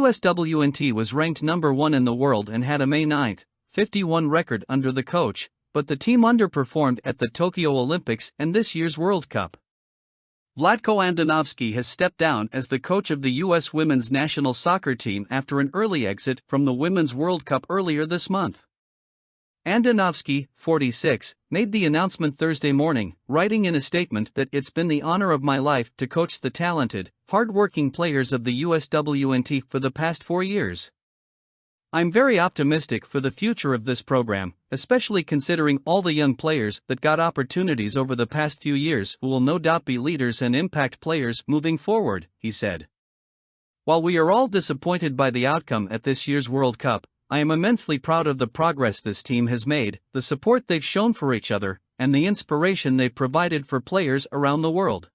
USWNT was ranked number 1 in the world and had a May 9, 51 record under the coach, but the team underperformed at the Tokyo Olympics and this year's World Cup. Vlatko Andonovski has stepped down as the coach of the U.S. women's national soccer team after an early exit from the Women's World Cup earlier this month. Andonovski, 46, made the announcement Thursday morning, writing in a statement that it's been the honor of my life to coach the talented, hard-working players of the USWNT for the past 4 years. I'm very optimistic for the future of this program, especially considering all the young players that got opportunities over the past few years who will no doubt be leaders and impact players moving forward, he said. While we are all disappointed by the outcome at this year's World Cup, I am immensely proud of the progress this team has made, the support they've shown for each other, and the inspiration they've provided for players around the world.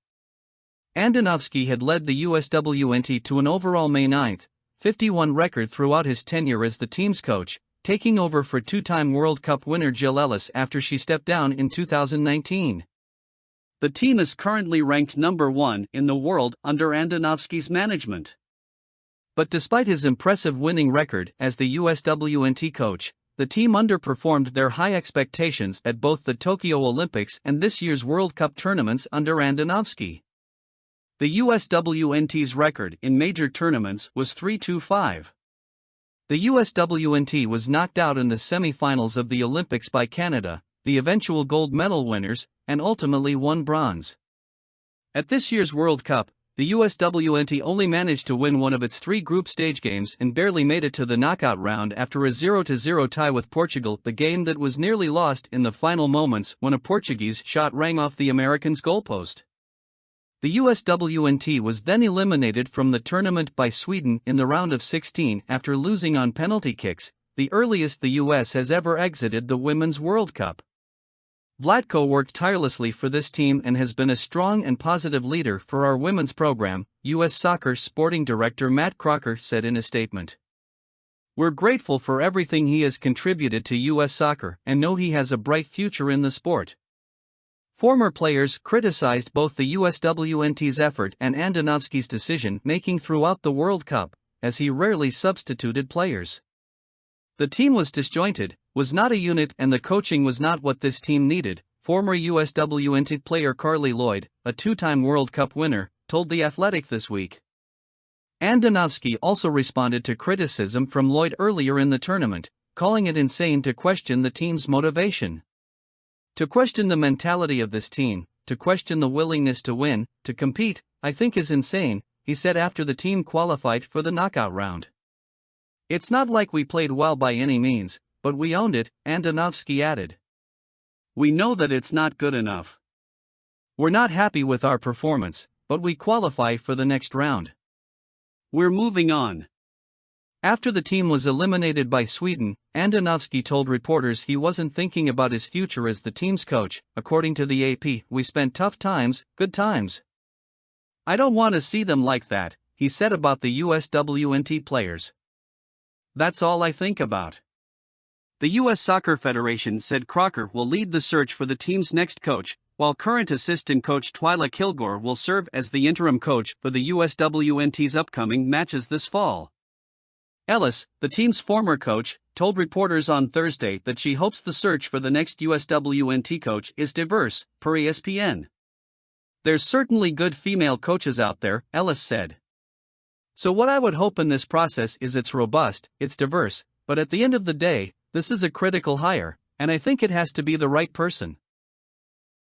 Andonovski had led the USWNT to an overall May 9, 51 record throughout his tenure as the team's coach, taking over for two-time World Cup winner Jill Ellis after she stepped down in 2019. The team is currently ranked number 1 in the world under Andonovski's management. But despite his impressive winning record as the USWNT coach, the team underperformed their high expectations at both the Tokyo Olympics and this year's World Cup tournaments under Andonovski. The USWNT's record in major tournaments was 3-5. The USWNT was knocked out in the semi-finals of the Olympics by Canada, the eventual gold medal winners, and ultimately won bronze. At this year's World Cup, the USWNT only managed to win one of its 3 group stage games and barely made it to the knockout round after a 0-0 tie with Portugal, the game that was nearly lost in the final moments when a Portuguese shot rang off the Americans' goalpost. The USWNT was then eliminated from the tournament by Sweden in the round of 16 after losing on penalty kicks, the earliest the US has ever exited the Women's World Cup. Vlatko worked tirelessly for this team and has been a strong and positive leader for our women's program, U.S. Soccer Sporting Director Matt Crocker said in a statement. We're grateful for everything he has contributed to U.S. soccer and know he has a bright future in the sport. Former players criticized both the USWNT's effort and Andonovski's decision-making throughout the World Cup, as he rarely substituted players. The team was disjointed, was not a unit, and the coaching was not what this team needed, former USWNT player Carly Lloyd, a 2-time World Cup winner, told The Athletic this week. Andonovski also responded to criticism from Lloyd earlier in the tournament, calling it insane to question the team's motivation. To question the mentality of this team, to question the willingness to win, to compete, I think is insane, he said after the team qualified for the knockout round. It's not like we played well by any means, but we owned it, Andonovski added. We know that it's not good enough. We're not happy with our performance, but we qualify for the next round. We're moving on. After the team was eliminated by Sweden, Andonovski told reporters he wasn't thinking about his future as the team's coach. According to the AP, we spent tough times, good times. I don't want to see them like that, he said about the USWNT players. That's all I think about. The U.S. Soccer Federation said Crocker will lead the search for the team's next coach, while current assistant coach Twyla Kilgore will serve as the interim coach for the USWNT's upcoming matches this fall. Ellis, the team's former coach, told reporters on Thursday that she hopes the search for the next USWNT coach is diverse, per ESPN. There's certainly good female coaches out there, Ellis said. So what I would hope in this process is it's robust, it's diverse, but at the end of the day, this is a critical hire, and I think it has to be the right person.